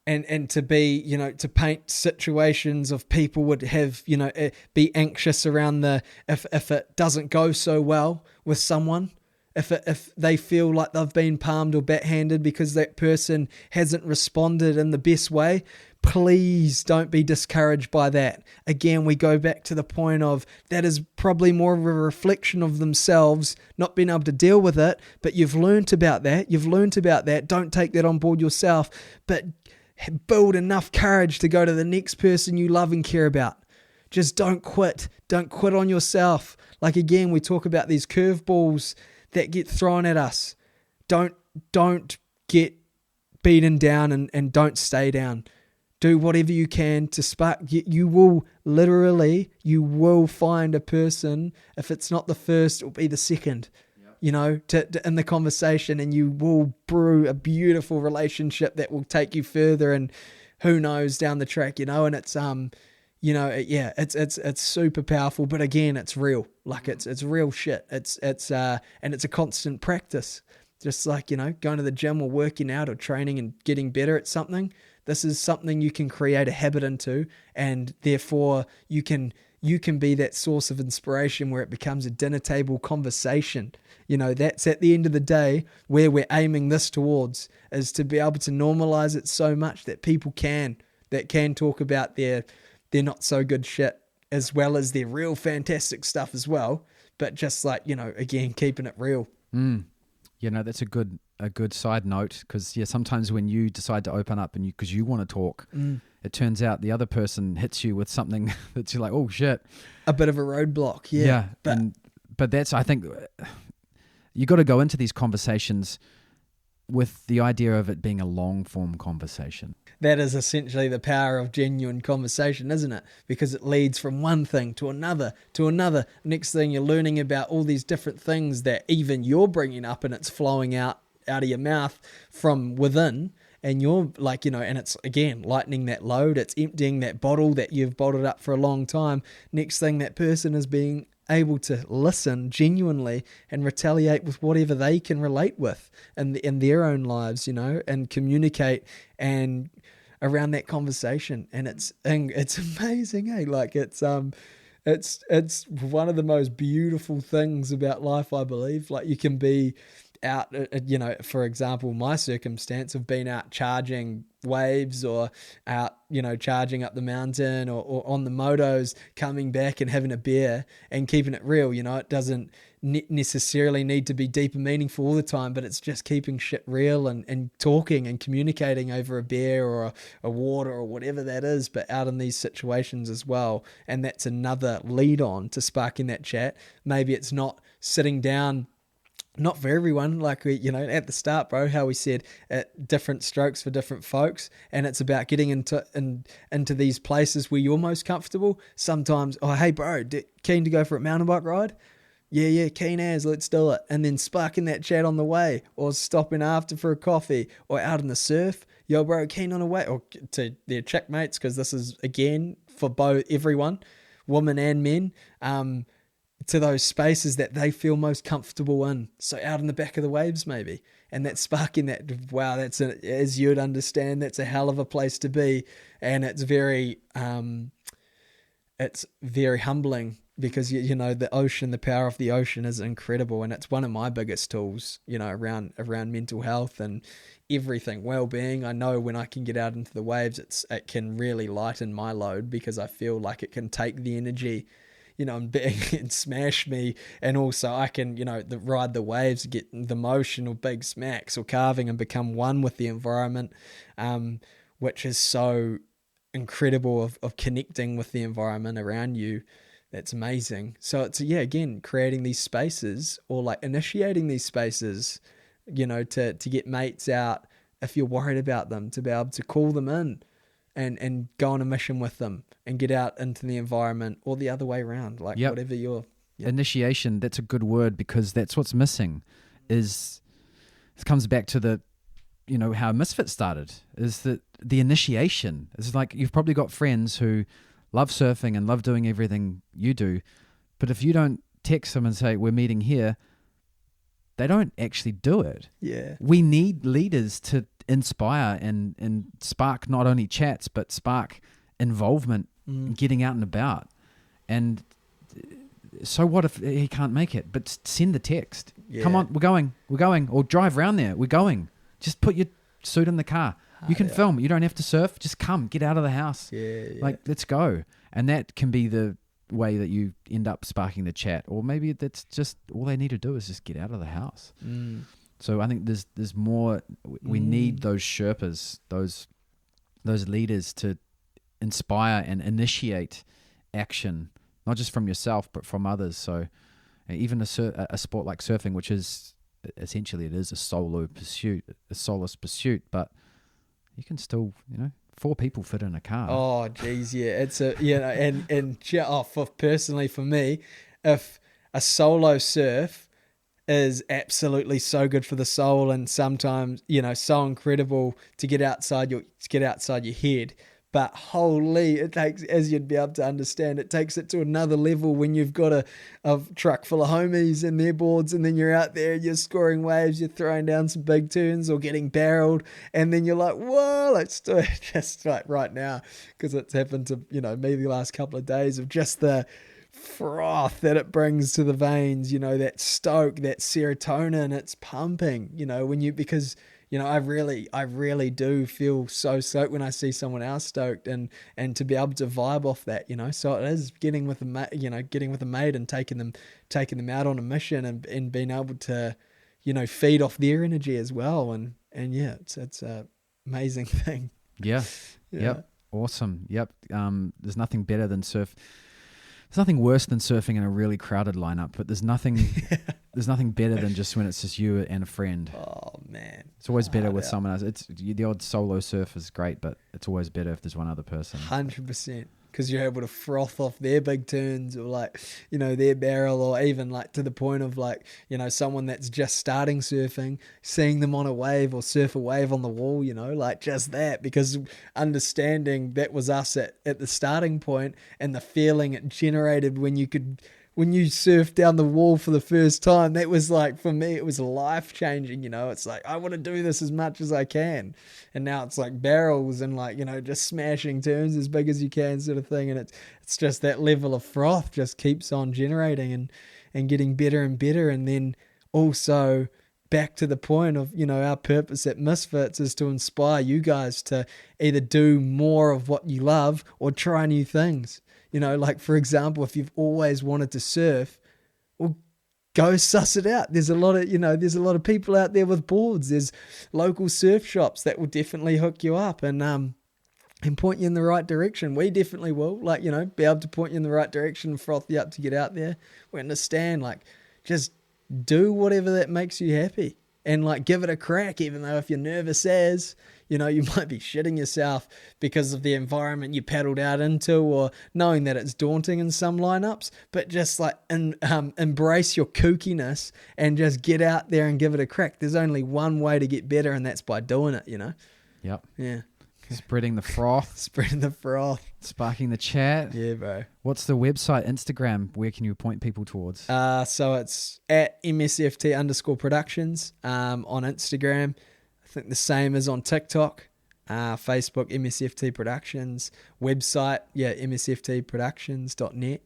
and to be, you know, to paint situations of people would have, you know, be anxious around if it doesn't go so well with someone, if they feel like they've been palmed or backhanded because that person hasn't responded in the best way, please don't be discouraged by that. Again, we go back to the point of that is probably more of a reflection of themselves not being able to deal with it, but you've learnt about that. Don't take that on board yourself, but build enough courage to go to the next person you love and care about. Just don't quit. Don't quit on yourself. Like, again, we talk about these curveballs that get thrown at us. Don't get beaten down and don't stay down. Do whatever you can to spark. You will find a person. If it's not the first, it'll be the second. You know, to in the conversation, and you will brew a beautiful relationship that will take you further, and who knows down the track, you know. And it's you know, it's super powerful, but again, it's real. Like, it's real shit. It's and it's a constant practice. Just like, you know, going to the gym or working out or training and getting better at something. This is something you can create a habit into, and therefore you can be that source of inspiration where it becomes a dinner table conversation. You know, that's at the end of the day where we're aiming this towards, is to be able to normalize it so much that people can talk about their not so good shit as well as their real fantastic stuff as well. But just like, you know, again, keeping it real. You know, that's a good side note, because sometimes when you decide to open up and because you want to talk, it turns out the other person hits you with something that's like, oh shit, a bit of a roadblock. But that's, I think, you got to go into these conversations with the idea of it being a long form conversation. That is essentially the power of genuine conversation, isn't it? Because it leads from one thing to another, to another. Next thing, you're learning about all these different things that even you're bringing up, and it's flowing out of your mouth from within. And you're like, you know, and it's, again, lightening that load. It's emptying that bottle that you've bottled up for a long time. Next thing, that person is being able to listen genuinely and retaliate with whatever they can relate with in their own lives, you know, and communicate and around that conversation. And it's amazing, eh? Like, it's one of the most beautiful things about life, I believe. Like, you can be out, you know, for example, my circumstance of being out charging waves, or out, you know, charging up the mountain, or on the motos, coming back and having a beer and keeping it real. You know, it doesn't necessarily need to be deep and meaningful all the time, but it's just keeping shit real and talking and communicating over a beer or a water or whatever that is, but out in these situations as well. And that's another lead on to sparking that chat. Maybe it's not sitting down. Not for everyone, like we, you know, at the start, bro, how we said different strokes for different folks, and it's about getting into these places where you're most comfortable. Sometimes, oh, hey, bro, keen to go for a mountain bike ride? Yeah, keen as, let's do it. And then sparking that chat on the way, or stopping after for a coffee, or out in the surf. Yo, bro, keen on a way, or to their chick mates, because this is, again, for both everyone, women and men. to those spaces that they feel most comfortable in. So out in the back of the waves maybe, and that sparking that, wow, as you'd understand, that's a hell of a place to be. And it's very humbling, because you know, the ocean, the power of the ocean is incredible, and it's one of my biggest tools, you know, around mental health and everything, well-being. I know when I can get out into the waves, it can really lighten my load, because I feel like it can take the energy, you know, and smash me, and also I can, you know, ride the waves, get the motion of big smacks or carving, and become one with the environment, which is so incredible of connecting with the environment around you. That's amazing. So it's, yeah, again, creating these spaces, or like initiating these spaces, you know, to get mates out if you're worried about them, to be able to call them in and go on a mission with them and get out into the environment, or the other way around, like whatever you're... Initiation, that's a good word, because that's what's missing. It comes back to the, you know, how MiSFiT started, is that the initiation is like, you've probably got friends who love surfing and love doing everything you do, but if you don't text them and say, we're meeting here, they don't actually do it. Yeah. We need leaders to inspire and spark not only chats, but spark involvement in getting out and about. And so what if he can't make it? But send the text. Yeah. Come on, we're going. Or drive around there, we're going. Just put your suit in the car. You can film. You don't have to surf. Just come, get out of the house. Yeah. Like, let's go. And that can be the way that you end up sparking the chat. Or maybe that's just all they need to do is just get out of the house. So I think there's more. We need those Sherpas, those leaders to inspire and initiate action, not just from yourself but from others. So even a sport like surfing, which is essentially, it is a solo pursuit, a solus pursuit, but you can still, you know, 4 people fit in a car. Oh, geez, yeah. It's a, you know, personally for me, if a solo surf is absolutely so good for the soul, and sometimes, you know, so incredible to get outside your head. But holy, it takes, as you'd be able to understand, it takes it to another level when you've got a truck full of homies and their boards, and then you're out there, you're scoring waves, you're throwing down some big turns or getting barreled, and then you're like, whoa, let's do it just like right now, because it's happened to, you know, me the last couple of days, of just the froth that it brings to the veins, you know, that stoke, that serotonin, it's pumping, you know, because you know, I really do feel so stoked when I see someone else stoked, and to be able to vibe off that, you know. So it is getting with a mate and taking them out on a mission, and being able to, you know, feed off their energy as well, and yeah, it's a amazing thing. Yeah. Yep. Awesome. Yep. There's nothing better than surf. There's nothing worse than surfing in a really crowded lineup, but there's nothing better than just when it's just you and a friend. Oh man, it's always better with someone else. It's the odd solo surf is great, but it's always better if there's one other person. 100%, because you're able to froth off their big turns, or like, you know, their barrel, or even like to the point of like, you know, someone that's just starting surfing, seeing them on a wave or surf a wave on the wall, you know, like just that, because understanding that was us at the starting point, and the feeling it generated when you surfed down the wall for the first time, that was like, for me, it was life changing, you know. It's like, I want to do this as much as I can. And now it's like barrels and like, you know, just smashing turns as big as you can sort of thing. And it's just that level of froth just keeps on generating and getting better and better. And then also back to the point of, you know, our purpose at MiSFiT is to inspire you guys to either do more of what you love or try new things. You know, like, for example, if you've always wanted to surf, well, go suss it out. There's a lot of people out there with boards. There's local surf shops that will definitely hook you up and point you in the right direction. We definitely will, like, you know, be able to point you in the right direction and froth you up to get out there. We understand, like, just do whatever that makes you happy, and like, give it a crack, even though if you're nervous as, you know, you might be shitting yourself because of the environment you paddled out into, or knowing that it's daunting in some lineups, but just like embrace your kookiness and just get out there and give it a crack. There's only one way to get better, and that's by doing it, you know? Yep. Yeah. Spreading the froth. Spreading the froth. Sparking the chat. Yeah, bro. What's the website, Instagram? Where can you point people towards? So it's at MSFT_productions on Instagram. I think the same as on TikTok. Facebook, MSFT Productions. Website, msftproductions.net.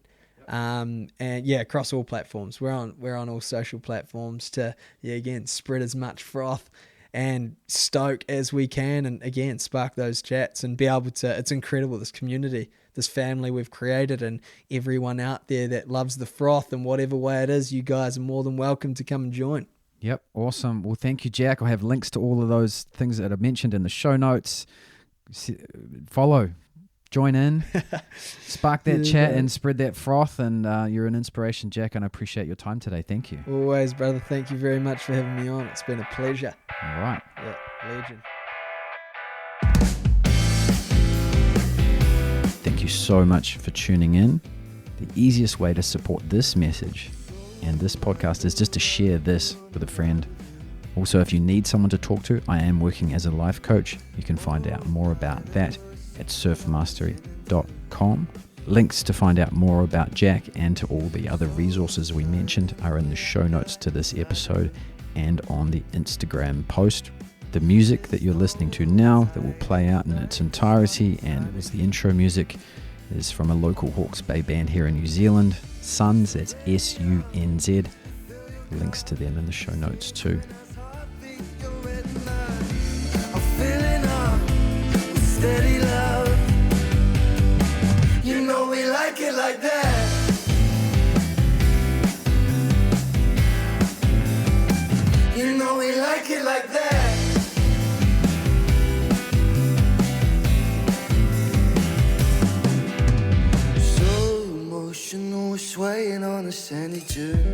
And yeah, across all platforms. We're on all social platforms to, again, spread as much froth and stoke as we can, and again, spark those chats and be able to, it's incredible, this community, this family we've created, and everyone out there that loves the froth in whatever way it is, you guys are more than welcome to come and join. Yep, awesome. Well, thank you, Jack. I'll have links to all of those things that I mentioned in the show notes. Follow, join in, spark that chat and spread that froth, and you're an inspiration, Jack, and I appreciate your time today. Thank you. Always, brother. Thank you very much for having me on. It's been a pleasure. All right. Yeah, legend. Thank you so much for tuning in. The easiest way to support this message and this podcast is just to share this with a friend. Also, if you need someone to talk to, I am working as a life coach. You can find out more about that at surfmastery.com. Links to find out more about Jack and to all the other resources we mentioned are in the show notes to this episode and on the Instagram post. The music that you're listening to now that will play out in its entirety and it was the intro music is from a local Hawke's Bay band here in New Zealand, Suns, that's S-U-N-Z. Links to them in the show notes too. Steady love, you know we like it like that. You know we like it like that. So emotional, we're swaying on a sandy dune.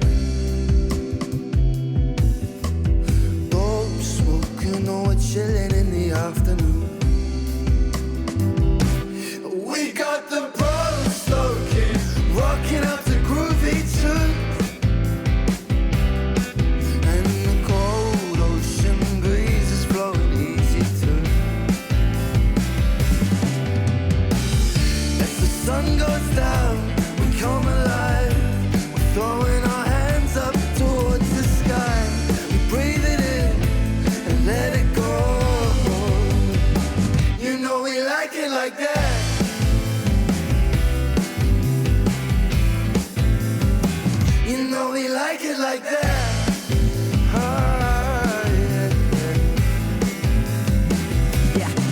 Dope smoking, oh, we're chilling in the afternoon. We got the bottle stoking, rocking up the groovy tune. And the cold ocean breeze is flowing easy too. As the sun goes down, we come alive. We're throwing our hands up towards the sky. We breathe it in and let it go. You know we like it like that. You know we like it like that.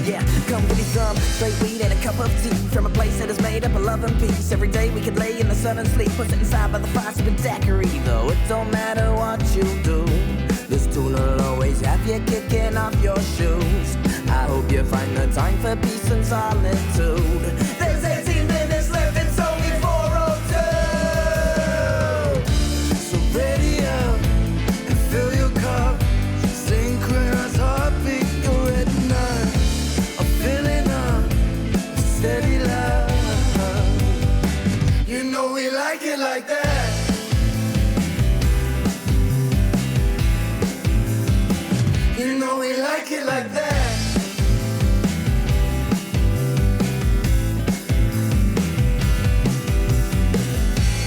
Yeah, come give me some straight weed and a cup of tea from a place that is made up of love and peace. Every day we could lay in the sun and sleep, put it inside by the fire, sipping daiquiri. Though it don't matter what you do, this tune will always have you kicking off your shoes. I hope you find the time for peace and solitude. There's 18 minutes left, it's only 4:02. So ready up and fill your cup. Synchronized heartbeat, your retina. I'm filling up steady love. You know we like it like that. You know we like it like that.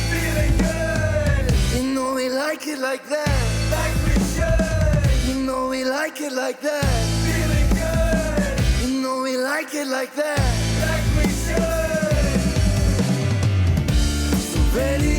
Feeling good. You know we like it like that. Like we should. You know we like it like that. Feeling good. You know we like it like that. Like we should. So ready